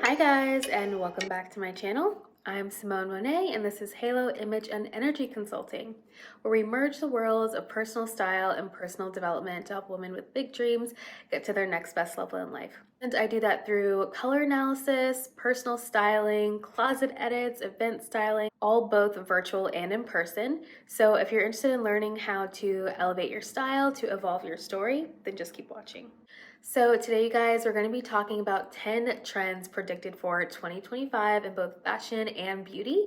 Hi guys, and welcome back to my channel. I'm Simone Monet, and this is Halo Image and Energy Consulting, where we merge the worlds of personal style and personal development to help women with big dreams get to their next best level in life. And I do that through color analysis, personal styling, closet edits, event styling, all both virtual and in person. So if you're interested in learning how to elevate your style to evolve your story, then just keep watching. So today, you guys, we're going to be talking about 10 trends predicted for 2025 in both fashion and beauty.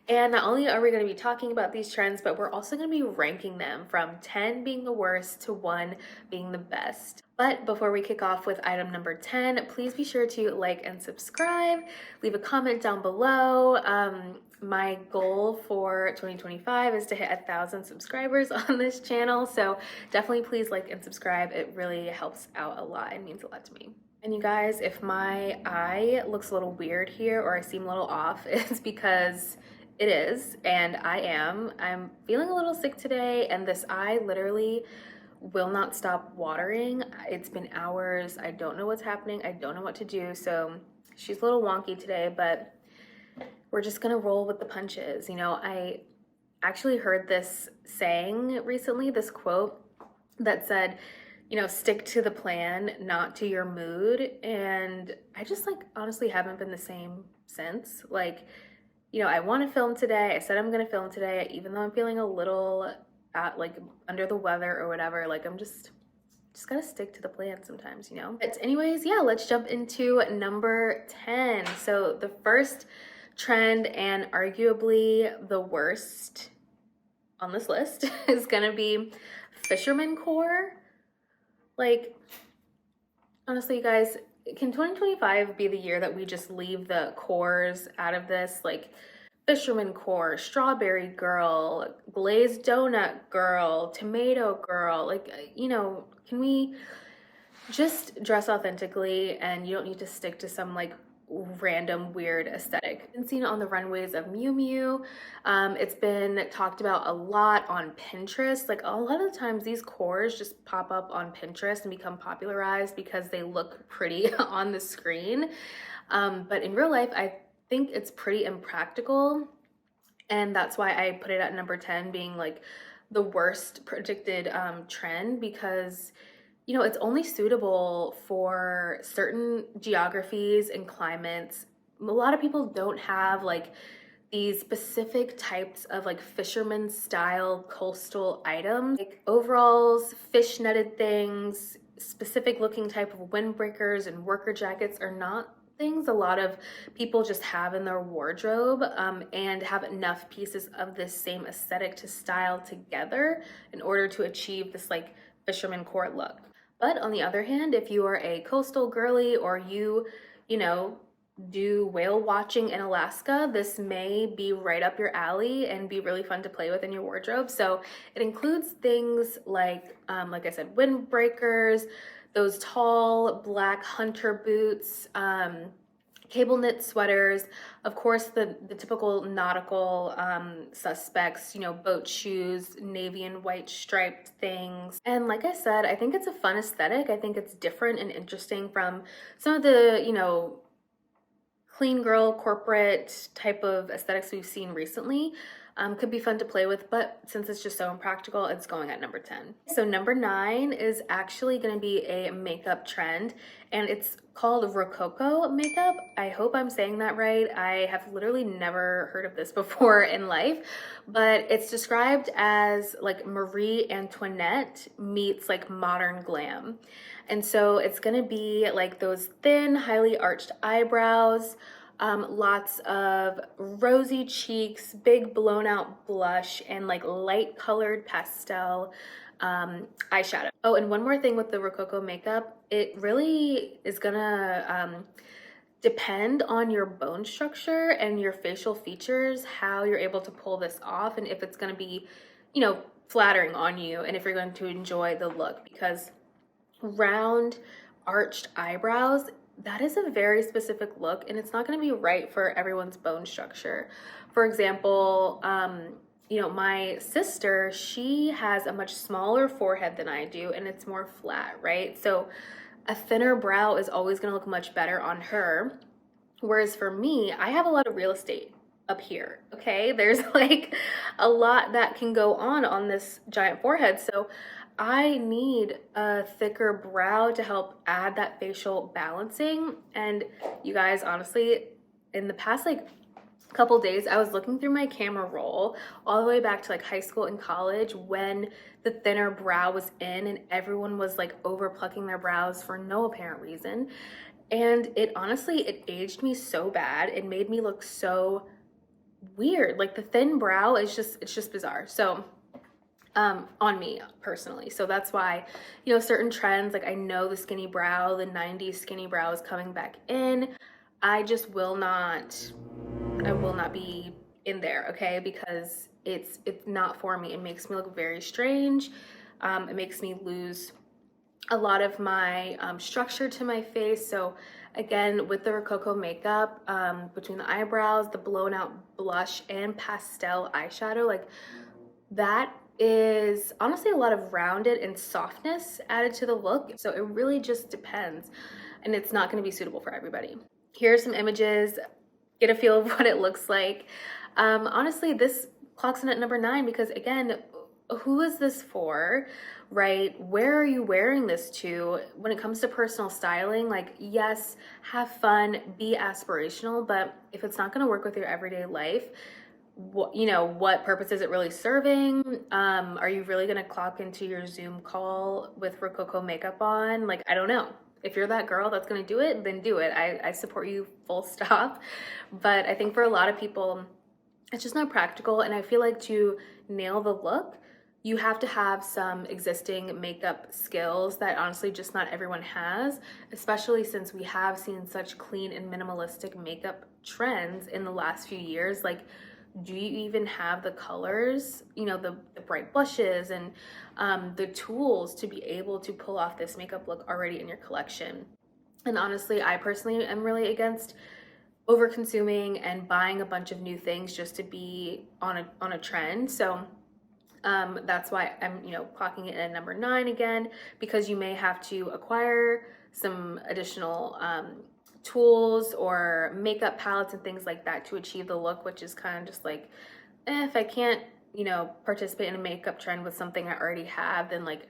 And not only are we going to be talking about these trends, but we're also going to be ranking them from 10 being the worst to 1 being the best. But before we kick off with item number 10, please be sure to like and subscribe, leave a comment down below. My goal for 2025 is to hit 1,000 subscribers on this channel, so definitely please like and subscribe. It really helps out a lot. It means a lot to me. And you guys, if my eye looks a little weird here or I seem a little off, it's because it is, and I'm feeling a little sick today, and this eye literally will not stop watering. It's been hours. I don't know what's happening. I don't know what to do. So she's a little wonky today, but we're just gonna roll with the punches. You know, I actually heard this saying recently, this quote that said, you know, stick to the plan, not to your mood. And I just like honestly haven't been the same since. Like, you know, I want to film today. I said I'm gonna film today, even though I'm feeling a little like under the weather or whatever. Like I'm just gotta stick to the plan sometimes, you know? But anyways, yeah, let's jump into number 10. So the first trend, and arguably the worst on this list, is gonna be fisherman core. Like, honestly, you guys, can 2025 be the year that we just leave the cores out of this? Like, fisherman core, strawberry girl, glazed donut girl, tomato girl, like, you know, can we just dress authentically and you don't need to stick to some like random weird aesthetic. It's been seen on the runways of Miu Miu. It's been talked about a lot on Pinterest. Like a lot of the times these cores just pop up on Pinterest and become popularized because they look pretty on the screen. But in real life, I think it's pretty impractical. And that's why I put it at number 10 being like the worst predicted trend, because you know, it's only suitable for certain geographies and climates. A lot of people don't have like these specific types of like fisherman style coastal items, like overalls, fish netted things, specific looking type of windbreakers and worker jackets are not things a lot of people just have in their wardrobe, and have enough pieces of this same aesthetic to style together in order to achieve this like fisherman core look. But on the other hand, if you are a coastal girly or you know, do whale watching in Alaska, this may be right up your alley and be really fun to play with in your wardrobe. So it includes things like I said, windbreakers, those tall black hunter boots, cable knit sweaters, of course the typical nautical suspects, you know, boat shoes, navy and white striped things. And like I said, I think it's a fun aesthetic. I think it's different and interesting from some of the, you know, clean girl corporate type of aesthetics we've seen recently. Could be fun to play with, but since it's just so impractical, it's going at number 10. So number 9 is actually going to be a makeup trend, and it's called Rococo Makeup. I hope I'm saying that right. I have literally never heard of this before in life, but it's described as like Marie Antoinette meets like modern glam. And so it's going to be like those thin, highly arched eyebrows, lots of rosy cheeks, big blown out blush, and like light colored pastel eyeshadow. Oh, and one more thing with the Rococo makeup, it really is gonna depend on your bone structure and your facial features, how you're able to pull this off, and if it's gonna be, you know, flattering on you, and if you're going to enjoy the look, because round arched eyebrows, that is a very specific look, and it's not going to be right for everyone's bone structure. For example, you know, my sister, she has a much smaller forehead than I do, and it's more flat, right? So a thinner brow is always gonna look much better on her. Whereas for me, I have a lot of real estate up here, okay? There's like a lot that can go on this giant forehead. So I need a thicker brow to help add that facial balancing. And you guys, honestly, in the past like couple days, I was looking through my camera roll all the way back to like high school and college when the thinner brow was in and everyone was like over plucking their brows for no apparent reason. And it honestly, it aged me so bad. It made me look so weird. Like the thin brow is just, it's just bizarre. So on me personally. So that's why, you know, certain trends, like I know the skinny brow, the 90s skinny brow is coming back in. I just will not, I will not be in there, okay? Because it's not for me. It makes me look very strange. It makes me lose a lot of my structure to my face. So again, with the Rococo makeup, between the eyebrows, the blown out blush, and pastel eyeshadow, like that is honestly a lot of rounded and softness added to the look. So it really just depends, and it's not going to be suitable for everybody. Here are some images, get a feel of what it looks like. Honestly, this clocks in at number 9 because again, who is this for, right? Where are you wearing this to? When it comes to personal styling, like yes, have fun, be aspirational, but if it's not going to work with your everyday life, you know, what purpose is it really serving? Are you really going to clock into your Zoom call with Rococo makeup on? Like, I don't know. If you're that girl that's going to do it, then do it. I support you full stop. But I think for a lot of people, it's just not practical. And I feel like to nail the look, you have to have some existing makeup skills that honestly just not everyone has, especially since we have seen such clean and minimalistic makeup trends in the last few years. Like, do you even have the colors, you know, the bright blushes and the tools to be able to pull off this makeup look already in your collection? And honestly, I personally am really against over consuming and buying a bunch of new things just to be on a trend. So that's why I'm, you know, clocking it at number 9 again, because you may have to acquire some additional tools or makeup palettes and things like that to achieve the look, which is kind of just like, if I can't, you know, participate in a makeup trend with something I already have, then like,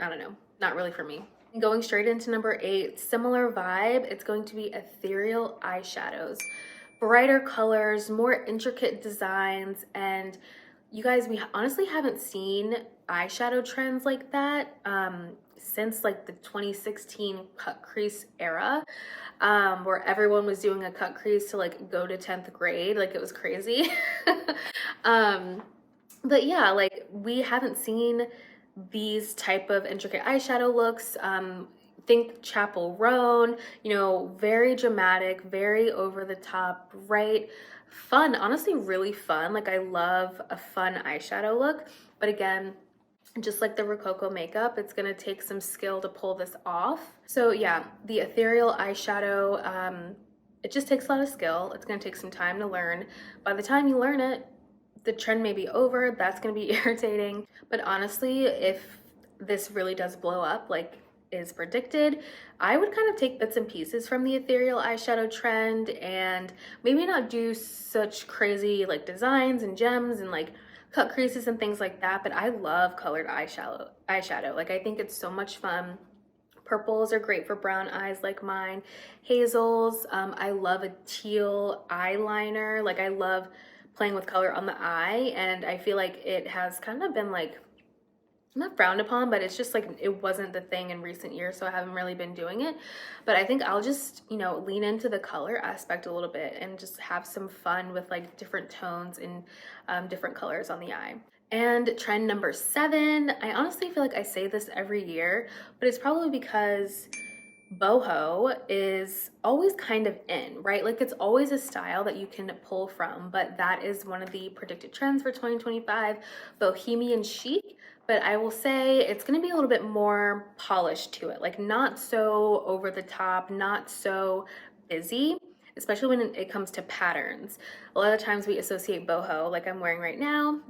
I don't know, not really for me. Going straight into number 8, similar vibe, it's going to be ethereal eyeshadows. Brighter colors, more intricate designs, and you guys, we honestly haven't seen eyeshadow trends like that since like the 2016 cut crease era, where everyone was doing a cut crease to like go to 10th grade. Like it was crazy. But yeah, like we haven't seen these type of intricate eyeshadow looks. Think Chapel Roan, you know, very dramatic, very over the top, bright, fun, honestly really fun. Like I love a fun eyeshadow look, but again, just like the Rococo makeup, it's gonna take some skill to pull this off. So yeah, the ethereal eyeshadow, it just takes a lot of skill. It's gonna take some time to learn. By the time you learn it, the trend may be over. That's gonna be irritating. But honestly, if this really does blow up, like is predicted, I would kind of take bits and pieces from the ethereal eyeshadow trend and maybe not do such crazy like designs and gems and like cut creases and things like that, but I love colored eyeshadow. Like I think it's so much fun. Purples are great for brown eyes like mine. Hazels, I love a teal eyeliner. Like I love playing with color on the eye, and I feel like it has kind of been like not frowned upon, but it's just like it wasn't the thing in recent years, so I haven't really been doing it. But I think I'll just, you know, lean into the color aspect a little bit and just have some fun with like different tones and different colors on the eye. And trend number 7, I honestly feel like I say this every year, but it's probably because boho is always kind of in, right? Like it's always a style that you can pull from, but that is one of the predicted trends for 2025, bohemian chic. But I will say it's going to be a little bit more polished to it, like not so over the top, not so busy. especially when it comes to patterns. A lot of times we associate boho, like I'm wearing right now.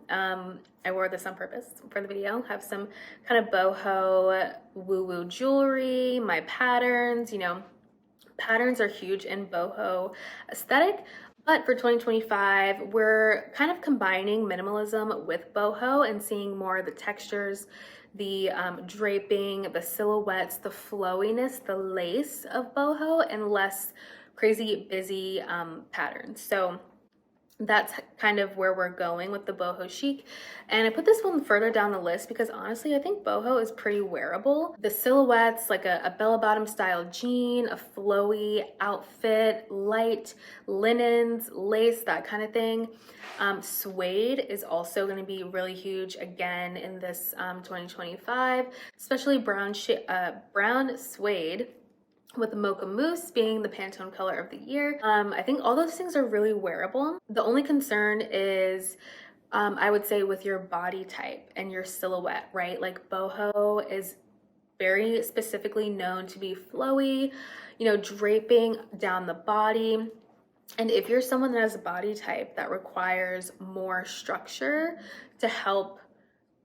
I wore this on purpose for the video. Have some kind of boho woo-woo jewelry, my patterns, you know, patterns are huge in boho aesthetic. But for 2025, we're kind of combining minimalism with boho and seeing more of the textures, the draping, the silhouettes, the flowiness, the lace of boho, and less crazy busy patterns. So that's kind of where we're going with the boho chic. And I put this one further down the list because honestly, I think boho is pretty wearable. The silhouettes, like a bella bottom style jean, a flowy outfit, light linens, lace, that kind of thing. Suede is also going to be really huge again in this 2025, especially brown suede, with the mocha mousse being the Pantone color of the year. I think all those things are really wearable. The only concern is, I would say, with your body type and your silhouette, right? Like boho is very specifically known to be flowy, you know, draping down the body. And if you're someone that has a body type that requires more structure to help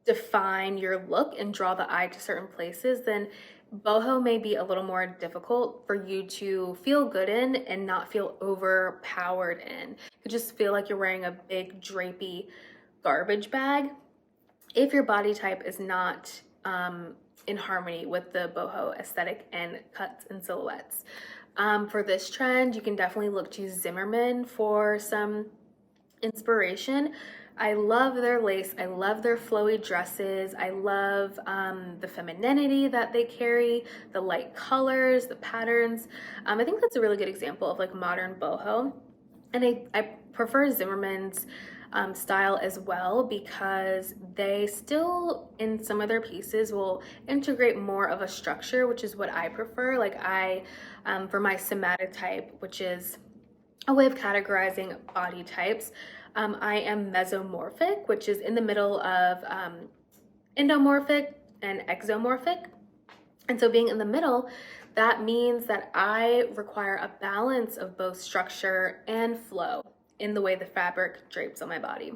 define your look and draw the eye to certain places, then boho may be a little more difficult for you to feel good in and not feel overpowered in. You just feel like you're wearing a big drapey garbage bag if your body type is not in harmony with the boho aesthetic and cuts and silhouettes. For this trend, you can definitely look to Zimmermann for some inspiration. I love their lace. I love their flowy dresses. I love the femininity that they carry, the light colors, the patterns. I think that's a really good example of like modern boho. And I prefer Zimmermann's style as well because they still, in some of their pieces, will integrate more of a structure, which is what I prefer. Like for my somatotype, which is a way of categorizing body types, I am mesomorphic, which is in the middle of endomorphic and exomorphic. And so being in the middle, that means that I require a balance of both structure and flow in the way the fabric drapes on my body.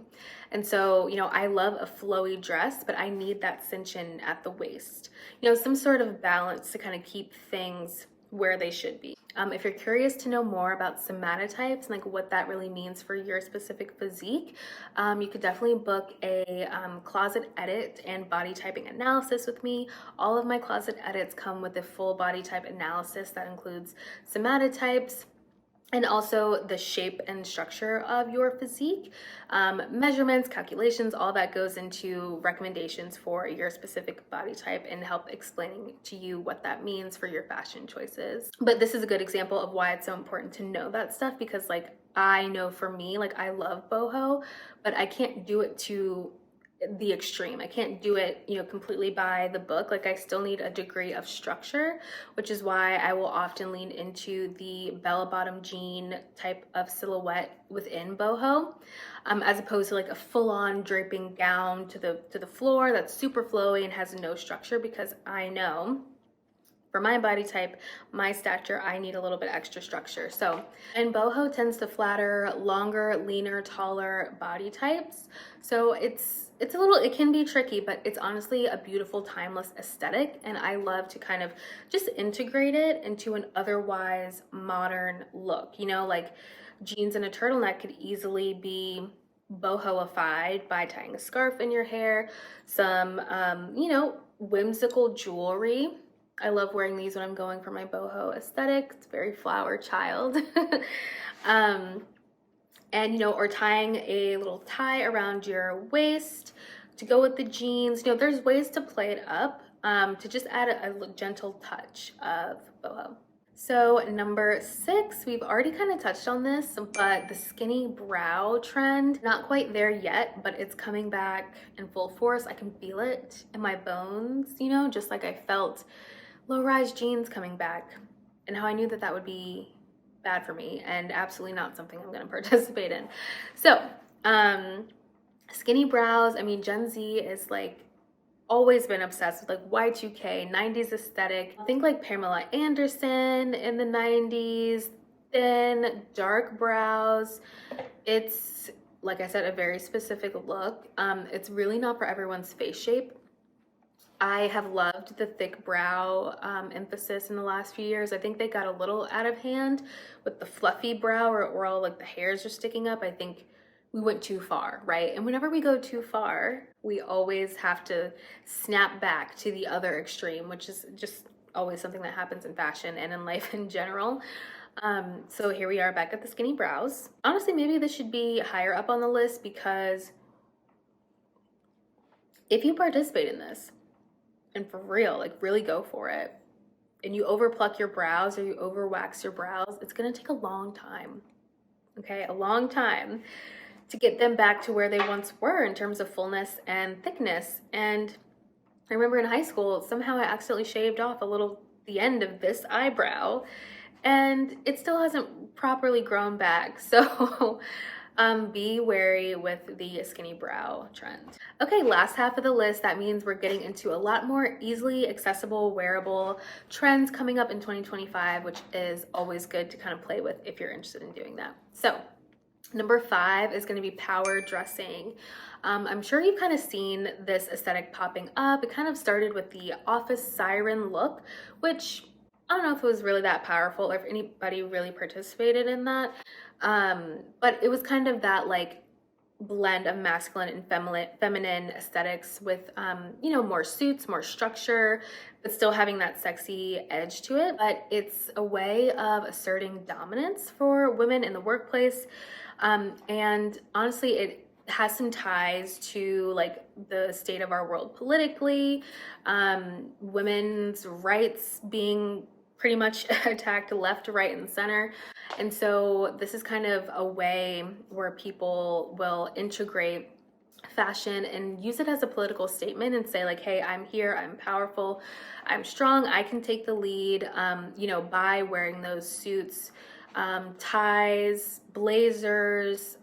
And so, you know, I love a flowy dress, but I need that cinch-in at the waist. You know, some sort of balance to kind of keep things where they should be. If you're curious to know more about somatotypes and like what that really means for your specific physique, you could definitely book a closet edit and body typing analysis with me. All of my closet edits come with a full body type analysis that includes somatotypes and also the shape and structure of your physique, measurements, calculations, all that goes into recommendations for your specific body type and help explaining to you what that means for your fashion choices. But this is a good example of why it's so important to know that stuff, because like I know for me, like I love boho, but I can't do it to the extreme. I can't do it, you know, completely by the book. Like I still need a degree of structure, which is why I will often lean into the bella bottom jean type of silhouette within boho, as opposed to like a full-on draping gown to the floor that's super flowy and has no structure, because I know for my body type, my stature, I need a little bit extra structure. So, and boho tends to flatter longer, leaner, taller body types. So it can be tricky, but it's honestly a beautiful, timeless aesthetic. And I love to kind of just integrate it into an otherwise modern look. You know, like jeans and a turtleneck could easily be bohoified by tying a scarf in your hair, some, you know, whimsical jewelry. I love wearing these when I'm going for my boho aesthetic. It's very flower child. And, you know, or tying a little tie around your waist to go with the jeans. You know, there's ways to play it up to just add a gentle touch of boho. So number 6, we've already kind of touched on this, but the skinny brow trend, not quite there yet, but it's coming back in full force. I can feel it in my bones, you know, just like I felt low-rise jeans coming back, and how I knew that that would be bad for me and absolutely not something I'm going to participate in. So skinny brows, I mean, Gen Z is like always been obsessed with like Y2K, 90s aesthetic. Think like Pamela Anderson in the 90s, thin, dark brows. It's, like I said, a very specific look. It's really not for everyone's face shape. I have loved the thick brow emphasis in the last few years. I think they got a little out of hand with the fluffy brow where all like the hairs are sticking up. I think we went too far, right? And whenever we go too far, we always have to snap back to the other extreme, which is just always something that happens in fashion and in life in general. So here we are back at the skinny brows. Honestly, maybe this should be higher up on the list, because if you participate in this, and for real, like really go for it, and you over pluck your brows or you over wax your brows, it's gonna take a long time, okay? A long time to get them back to where they once were in terms of fullness and thickness. And I remember in high school, somehow I accidentally shaved off the end of this eyebrow, and it still hasn't properly grown back. So be wary with the skinny brow trend. Okay, last half of the list, that means we're getting into a lot more easily accessible, wearable trends coming up in 2025, which is always good to kind of play with if you're interested in doing that. So number 5 is going to be power dressing. I'm sure you've kind of seen this aesthetic popping up. It kind of started with the office siren look, which I don't know if it was really that powerful or if anybody really participated in that. But it was kind of that like blend of masculine and feminine aesthetics with, you know, more suits, more structure, but still having that sexy edge to it. But it's a way of asserting dominance for women in the workplace. And honestly, it has some ties to like the state of our world politically, women's rights being pretty much attacked left, right, and center. And so this is kind of a way where people will integrate fashion and use it as a political statement and say like, hey, I'm here, I'm powerful, I'm strong, I can take the lead, you know, by wearing those suits, ties, blazers,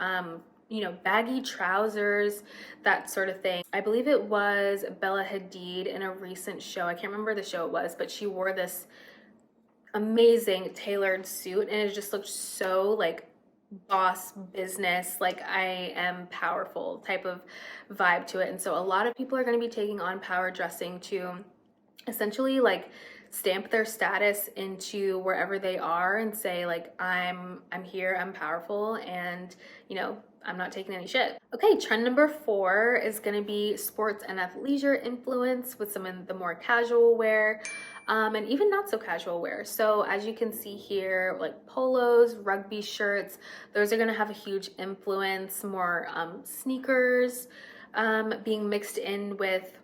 you know, baggy trousers, that sort of thing. I believe it was Bella Hadid in a recent show, I can't remember the show it was, but she wore this amazing tailored suit and it just looked so like boss business, like I am powerful type of vibe to it. And so a lot of people are going to be taking on power dressing to essentially like stamp their status into wherever they are and say like, I'm here, I'm powerful, and you know, I'm not taking any shit. Okay, trend number 4 is gonna be sports and athleisure influence with some of the more casual wear, and even not so casual wear. So as you can see here, like polos, rugby shirts, those are gonna have a huge influence, more sneakers being mixed in with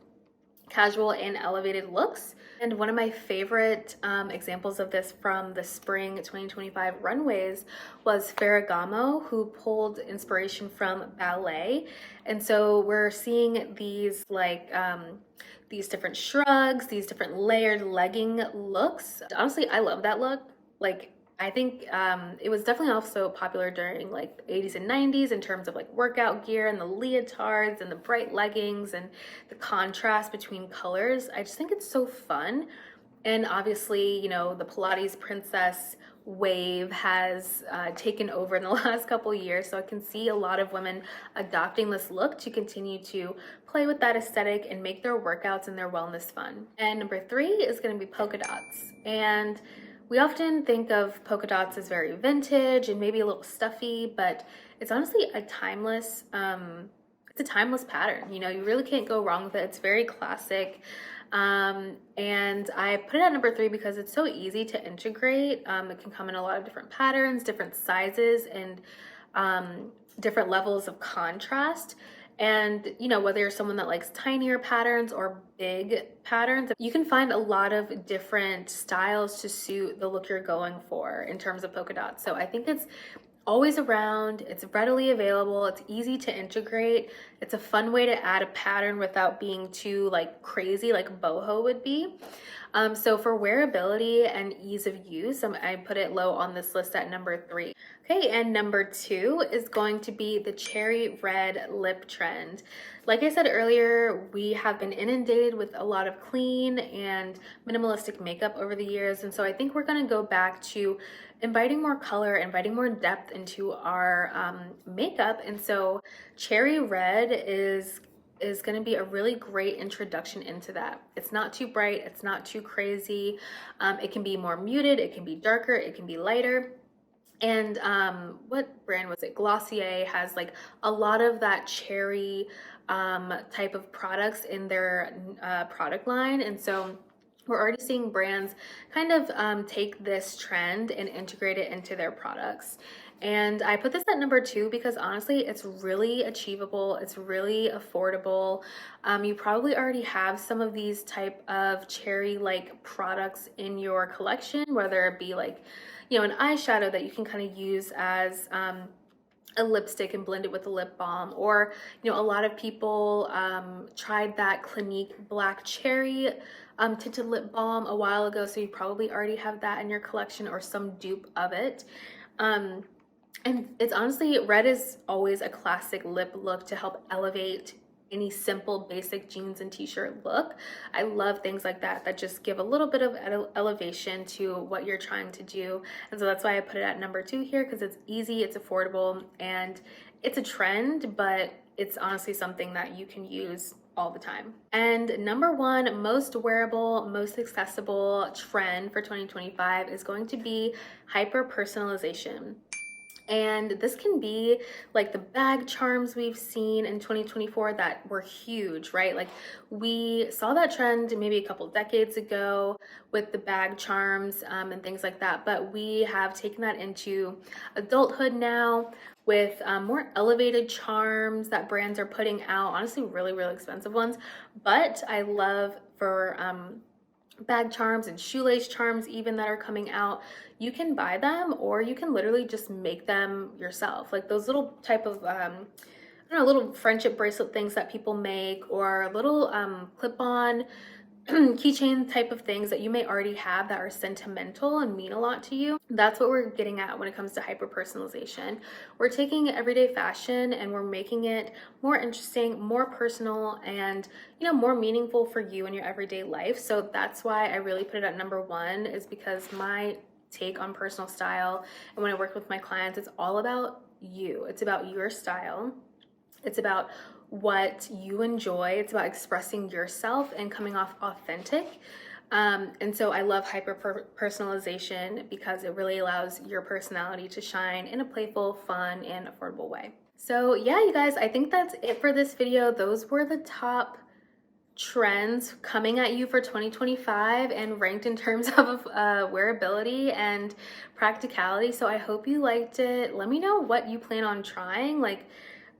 casual and elevated looks. And one of my favorite examples of this from the spring 2025 runways was Ferragamo, who pulled inspiration from ballet. And so we're seeing these like these different shrugs, these different layered legging looks. Honestly, I love that look. Like, I think it was definitely also popular during like the 80s and 90s in terms of like workout gear and the leotards and the bright leggings and the contrast between colors. I just think it's so fun. And obviously, you know, the Pilates princess wave has taken over in the last couple of years. So I can see a lot of women adopting this look to continue to play with that aesthetic and make their workouts and their wellness fun. And number 3 is going to be polka dots. And we often think of polka dots as very vintage and maybe a little stuffy, but it's honestly a timeless, it's a timeless pattern. You know, you really can't go wrong with it. It's very classic. And I put it at number 3 because it's so easy to integrate. It can come in a lot of different patterns, different sizes, and different levels of contrast. And, you know, whether you're someone that likes tinier patterns or big patterns, you can find a lot of different styles to suit the look you're going for in terms of polka dots. So I think it's always around, it's readily available, it's easy to integrate, it's a fun way to add a pattern without being too like crazy like boho would be. So for wearability and ease of use, I put it low on this list at number 3. Okay, and number 2 is going to be the cherry red lip trend. Like I said earlier, we have been inundated with a lot of clean and minimalistic makeup over the years, and so I think we're going to go back to inviting more color, inviting more depth into our makeup. And so cherry red is going to be a really great introduction into that. It's not too bright, it's not too crazy. It can be more muted, it can be darker, it can be lighter. And what brand was it? Glossier has like a lot of that cherry type of products in their product line. And so we're already seeing brands kind of take this trend and integrate it into their products. And I put this at number 2 because honestly, it's really achievable. It's really affordable. You probably already have some of these type of cherry-like products in your collection, whether it be like, you know, an eyeshadow that you can kind of use as a lipstick and blend it with a lip balm, or you know, a lot of people tried that Clinique Black Cherry tinted lip balm a while ago, so you probably already have that in your collection or some dupe of it. And it's honestly, red is always a classic lip look to help elevate any simple basic jeans and t-shirt look. I love things like that that just give a little bit of elevation to what you're trying to do. And so that's why I put it at number 2 here, because it's easy, it's affordable, and it's a trend, but it's honestly something that you can use all the time. And number 1 most wearable, most accessible trend for 2025 is going to be hyper personalization. And this can be like the bag charms we've seen in 2024 that were huge, right? Like we saw that trend maybe a couple decades ago with the bag charms and things like that. But we have taken that into adulthood now with more elevated charms that brands are putting out. Honestly, really, really expensive ones. But I love for bag charms and shoelace charms even that are coming out. You can buy them or you can literally just make them yourself, like those little type of I don't know, little friendship bracelet things that people make, or little clip-on keychain type of things that you may already have that are sentimental and mean a lot to you. That's what we're getting at when it comes to hyper personalization. We're taking everyday fashion and we're making it more interesting, more personal, and you know, more meaningful for you in your everyday life. So that's why I really put it at number 1, is because my take on personal style and when I work with my clients, it's all about you. It's about your style. It's about what you enjoy. It's about expressing yourself and coming off authentic. And so I love hyper personalization because it really allows your personality to shine in a playful, fun, and affordable way. So yeah, you guys, I think that's it for this video. Those were the top trends coming at you for 2025 and ranked in terms of wearability and practicality. So I hope you liked it. Let me know what you plan on trying. Like,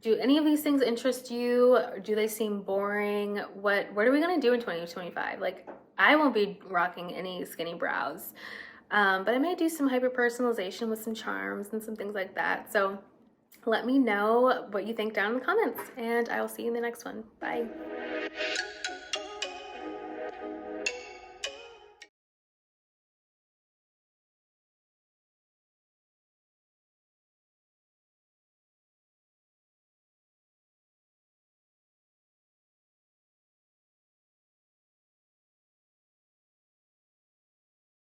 do any of these things interest you? Do they seem boring? What are we gonna do in 2025? Like, I won't be rocking any skinny brows, but I may do some hyper personalization with some charms and some things like that. So let me know what you think down in the comments, and I will see you in the next one. Bye.